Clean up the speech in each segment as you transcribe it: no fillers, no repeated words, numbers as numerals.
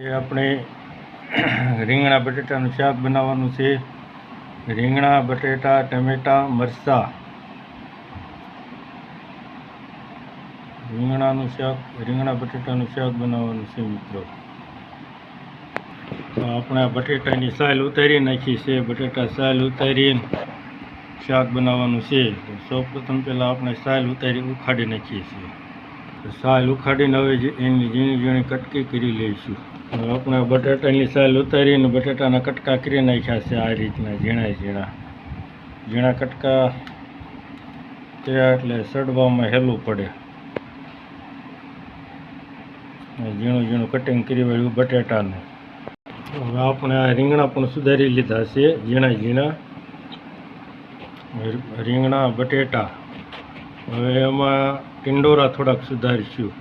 એ આપણે રીંગણા બટેટાનું શાક બનાવવાનું છે. રીંગણા બટેટા ટમેટા મરચાં રીંગણા બટેટાનું શાક બનાવવાનું છે મિત્રો. તો આપણે બટેટાની સાલ ઉતારી નાખી છે. બટેટા સાલ ઉતારીને શાક બનાવવાનું છે. તો સૌપ્રથમ પહેલાં આપણે સાલ ઉખાડી નાખીએ છીએ. સાલ ઉખાડીને હવે એની ઝીણી ઝીણી કટકી કરી લઈશું. આપણે બટાટાની સાલ ઉતારીને બટાટાના કટકા કરી નાખ્યા છે. આ રીતના ઝીણા કટકા કર્યા એટલે સડવામાં હેલું પડે. ઝીણું કટિંગ કરી વાળ્યું બટાટાનું. હવે આપણે આ રીંગણા પણ સુધારી લીધા છે. ઝીણા રીંગણા બટેટા. હવે એમાં ટિંડોરા થોડાક સુધારીશું.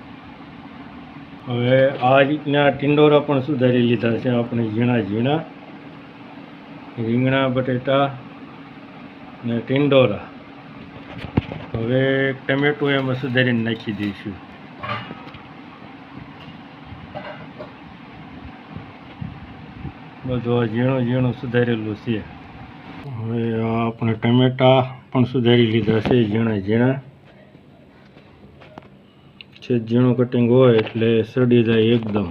હવે આ રીતના ટિંડોરા પણ સુધારી લીધા છે આપણે. ઝીણા રીંગણા બટેટા ને ટિંડોરા. હવે ટમેટું એમાં સુધારીને નાખી દઈશું. બધું ઝીણું સુધારેલું છે. હવે આપણે ટમેટા પણ સુધારી લીધા છે. ઝીણા છે. ઝીણું કટિંગ હોય એટલે સડી જાય એકદમ.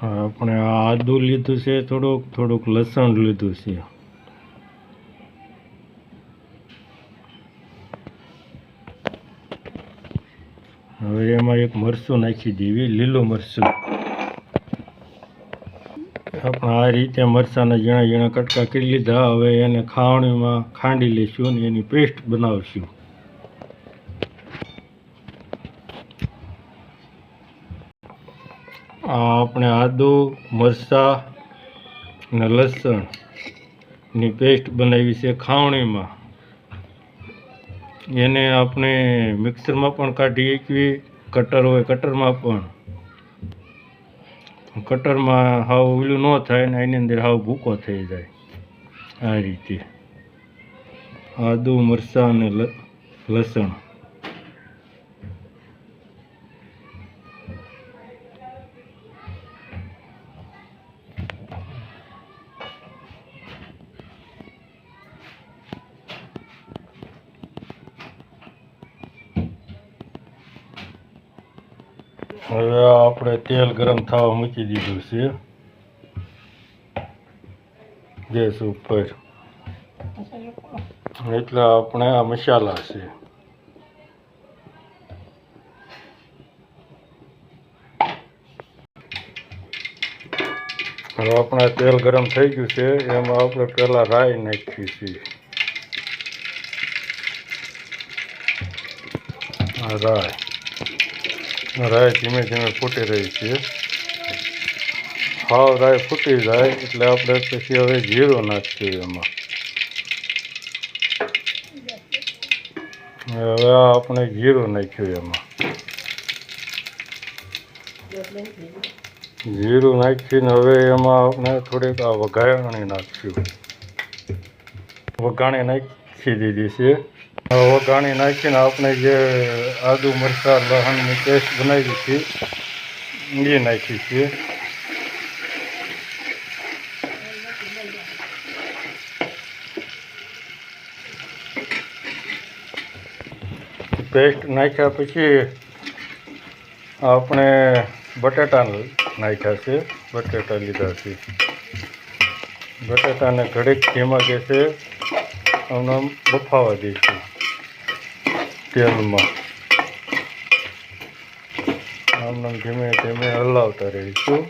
આપણે આ આદુ લીધું છે. થોડુંક લસણ લીધું છે. હવે એમાં એક મરચું નાખી દેવી, લીલું મરચું. આપણે આ રીતે મરચાંના ઝીણા કટકા કરી લીધા. હવે એને ખાવણીમાં ખાંડી લઈશું અને એની પેસ્ટ બનાવશું. આપણે આદુ મરચાં અને લસણની પેસ્ટ બનાવી છે ખાવણીમાં. એને આપણે મિક્સરમાં પણ કાઢી શકીએ. કટર હોય કટરમાં પણ. કટરમાં હાવ ઓલું ન થાય ને એની અંદર હાવ ભૂકો થઈ જાય. આ રીતે આદુ મરચાં અને લસણ. હવે આપણે તેલ ગરમ થવા મૂકી દીધું છે ગેસ ઉપર. એટલે આપણે આ મસાલા છે. હવે આપણે તેલ ગરમ થઈ ગયું છે. એમાં આપણે પહેલાં રાઈ નાખીએ છીએ. રાઈ ધીમે ફૂટી રહી છે. હાવ રાઈ ફૂટી જાય એટલે આપણે પછી હવે જીરું નાખીશું એમાં. હવે આપણે જીરું નાખ્યું એમાં. જીરું નાખીને હવે એમાં આપણે થોડીક આ વઘાણી નાખીશું. વઘાણી નાખી દીધી છે. વઘાણી નાખીને આપણે જે આદુ મરચાં લસણની પેસ્ટ બનાવી છે એ નાખી છે. પેસ્ટ નાખ્યા પછી આપણે બટાટા નાખ્યા છે. બટાટા લીધા છે. બટાટાને ઘડીક ધીમા ગેસે આમને બફાવા દઈશું તેલમાં. આમને ધીમે હલાવતા રહીશું.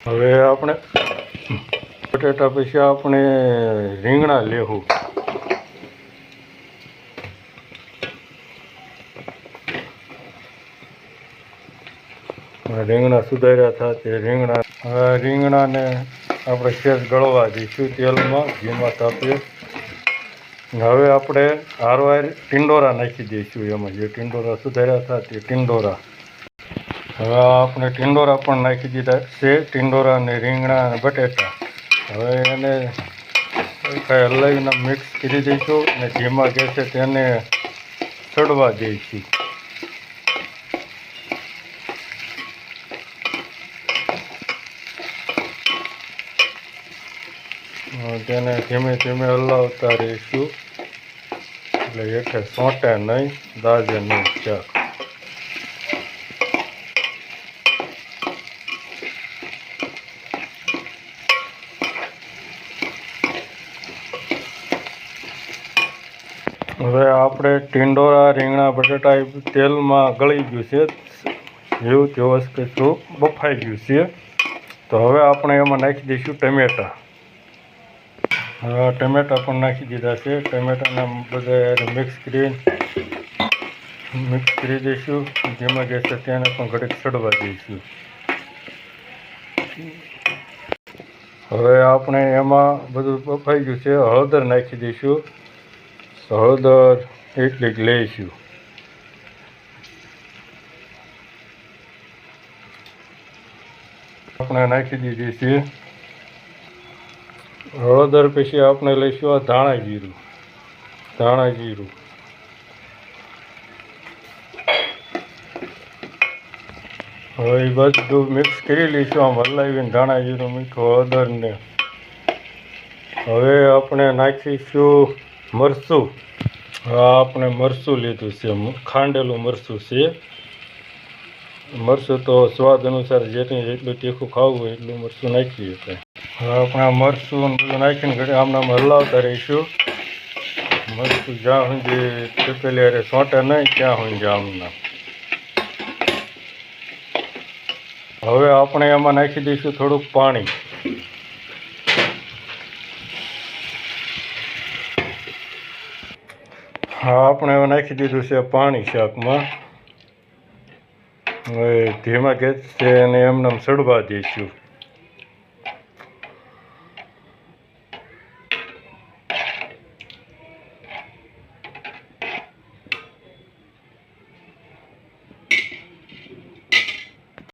હવે આપણે બટેટા પછી આપણે રીંગણા લેવું. રીંગણા સુધાર્યા હતા તે રીંગણાને આપણે સેજ ગળવા દઈશું તેલમાં ઘીમાં તાપીએ. હવે આપણે હારવાર ટીંડોરા નાખી દઈશું એમાં, જે ટીંડોરા સુધાર્યા હતા તે ટીંડોરા. હવે આપણે ટીંડોરા પણ નાખી દીધા છે, ટીંડોરા અને રીંગણા અને બટેટા. હવે એને કાંઈ હલાવીને મિક્સ કરી દઈશું અને ધીમા ગેસે તેને ચડવા દઈશું. તેને ધીમે ધીમે હલાવતા રહીશું એટલે હેઠે સોંટે નહીં, દાજે નહીં શાક. હવે આપણે ટીંડોરા રીંગણા બટાટા તેલમાં ગળી ગયું છે, જેવું તેવું બફાઈ ગયું છે. તો હવે આપણે એમાં નાખી દઈશું ટમેટાં. હવે ટમેટાં પણ નાખી દીધા છે. ટમેટાને બધા મિક્સ કરી દઈશું. ધીમા ગેસે તેને પણ ઘડીક ચડવા દઈશું. હવે આપણે એમાં બધું બફાઈ ગયું છે, હળદર નાખી દઈશું. હળદર એટલી જ લઈશું. આપણે નાખી દીધી છે હળદર. પછી આપણે લઈશું આ ધાણા જીરું. હવે એ બધું મિક્સ કરી લઈશું, આમ હલાવીને ધાણા જીરું, મીઠું, હળદરને. હવે આપણે નાખીશું મરચું. આપણે મરચું લીધું છે, ખાંડેલું મરચું છે. મરચું તો સ્વાદ અનુસાર જેટલું તીખું ખાવું હોય એટલું મરચું નાખી શકાય. હવે આપણે આ મરચું બધું નાખીને ઘડી આમ હલાવતા રહીશું. મરચું જ્યાં સુધી તપેલી અરે સોંટે નહીં ત્યાં સુધી આમના. હવે આપણે એમાં નાખી દઈશું થોડુંક પાણી. હા, આપણે હવે નાખી દીધું છે પાણી શાકમાં. હવે ધીમા ગેસે એને એમને ચડવા દઈશું.